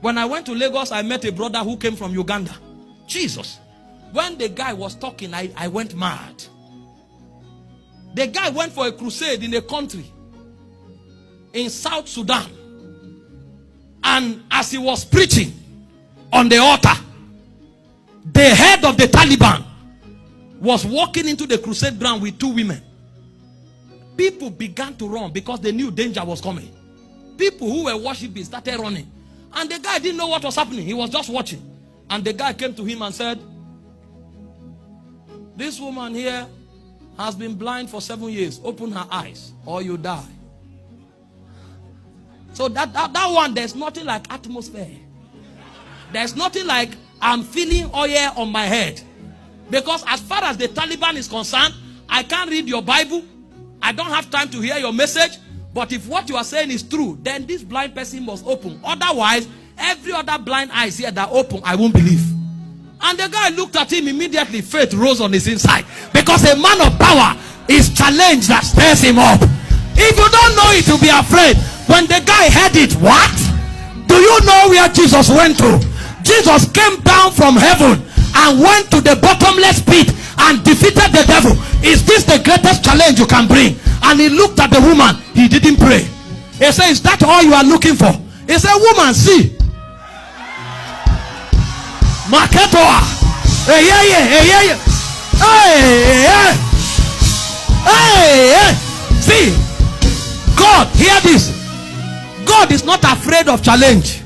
When I went to Lagos, I met a brother who came from Uganda. Jesus. When the guy was talking, I went mad. The guy went for a crusade in a country in South Sudan. And as he was preaching on the altar, the head of the Taliban was walking into the crusade ground with 2 women. People began to run because they knew danger was coming. People who were worshiping started running. And the guy didn't know what was happening. He was just watching. And the guy came to him and said, this woman here has been blind for 7 years. Open her eyes or you die. So that one, there's nothing like atmosphere. There's nothing like I'm feeling oil on my head. Because as far as the Taliban is concerned, I can't read your Bible. I don't have time to hear your message. But if what you are saying is true, then this blind person must open. Otherwise, every other blind eyes here that open, I won't believe. And the guy looked at him immediately. Faith rose on his inside. Because a man of power is challenged that stirs him up. If you don't know it, you'll be afraid. When the guy heard it, what? Do you know where Jesus went to? Jesus came down from heaven and went to the bottomless pit and defeated the devil. Is this the greatest challenge you can bring? And he looked at the woman. He didn't pray. He said, is that all you are looking for? He said, woman, see. Maketoa. Hey, yeah, yeah, hey, yeah, yeah. Hey, yeah. Hey, yeah. See, God, hear this. God is not afraid of challenge.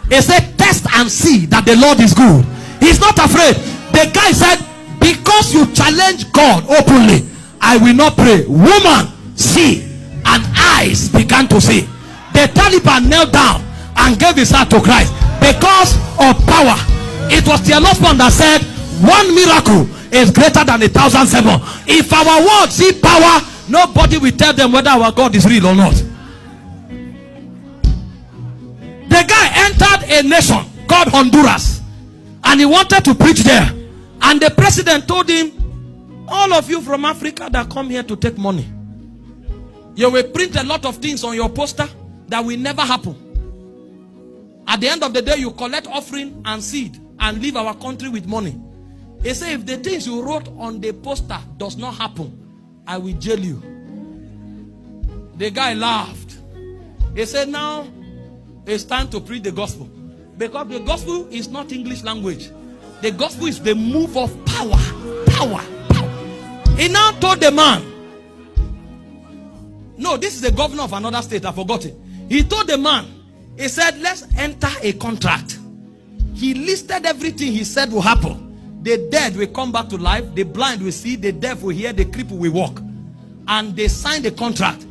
He said, test and see that the Lord is good. He's not afraid. The guy said, because you challenge God openly, I will not pray. Woman, see. And eyes began to see. The Taliban knelt down and gave his heart to Christ because of power. It was the husband that said, one miracle is greater than 1,007. If our words see power, nobody will tell them whether our God is real or not. The guy entered a nation called Honduras and he wanted to preach there. And the president told him, all of you from Africa that come here to take money, you will print a lot of things on your poster that will never happen. At the end of the day, you collect offering and seed and leave our country with money. He said, if the things you wrote on the poster does not happen, I will jail you. The guy laughed. He said, now it's time to preach the gospel. Because the gospel is not English language. The gospel is the move of power. Power. Power. He now told the man, no, this is the governor of another state, I forgot it. He told the man, he said, let's enter a contract. He listed everything he said will happen. The dead will come back to life, the blind will see, the deaf will hear, the cripple will walk. And they signed the contract.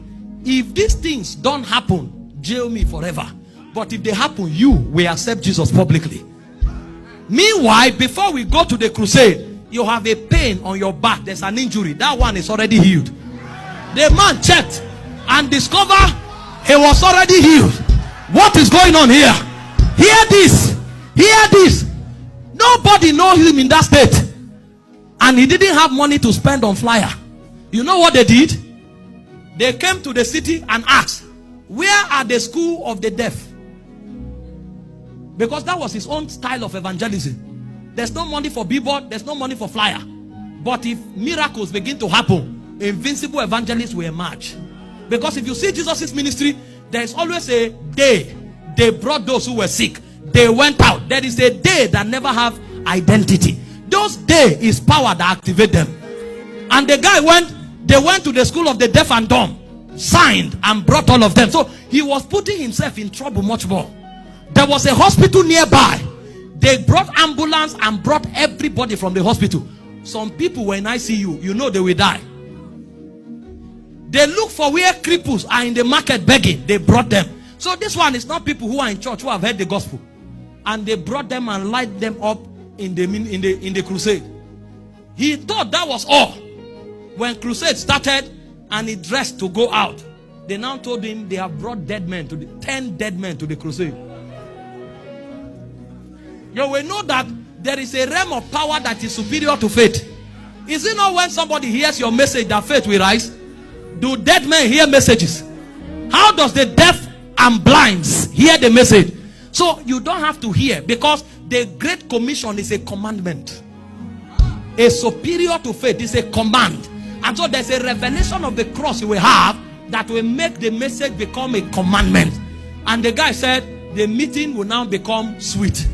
If these things don't happen, jail me forever. But if they happen, you will accept Jesus publicly. Meanwhile, before we go to the crusade, you have a pain on your back. There's an injury. That one is already healed. The man checked and discovered he was already healed. What is going on here? Hear this. Hear this. Nobody knows him in that state. And he didn't have money to spend on flyer. You know what they did? They came to the city and asked, where are the school of the deaf? Because that was his own style of evangelism. There's no money for billboard, there's no money for flyer. But if miracles begin to happen, invincible evangelists will emerge. Because if you see Jesus' ministry, there is always a day they brought those who were sick. They went out. There is a day that never have identity. Those day is power that activate them. And the guy they went to the school of the deaf and dumb, signed and brought all of them. So he was putting himself in trouble much more. There was a hospital nearby. They brought ambulance and brought everybody from the hospital. Some people, when I see you know they will die. They look for where cripples are in the market begging. They brought them. So this one is not people who are in church who have heard the gospel. And they brought them and light them up in the crusade. He thought that was all. When crusade started and he dressed to go out, they now told him they have brought 10 dead men to the crusade. You will know that there is a realm of power that is superior to faith. Is it not when somebody hears your message that faith will rise? Do dead men hear messages? How does the deaf and blinds hear the message? So you don't have to hear, because the Great Commission is a commandment. A superior to faith is a command. And so there's a revelation of the cross you will have that will make the message become a commandment. And the guy said the meeting will now become sweet.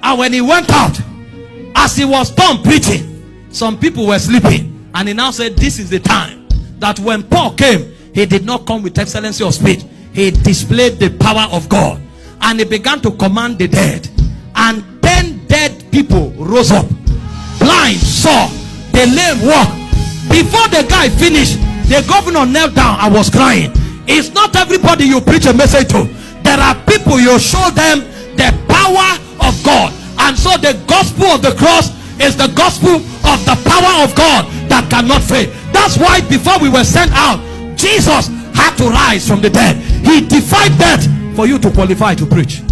And when he went out, as he was done preaching, some people were sleeping. And he now said, this is the time that when Paul came, he did not come with excellency of speech. He displayed the power of God. And he began to command the dead. And 10 dead people rose up. Blind saw, the lame walked. Before the guy finished, the governor knelt down and was crying. It's not everybody you preach a message to. There are people you show them the power of God. And so the gospel of the cross is the gospel of the power of God that cannot fail. That's why before we were sent out, Jesus had to rise from the dead. He defied death for you to qualify to preach.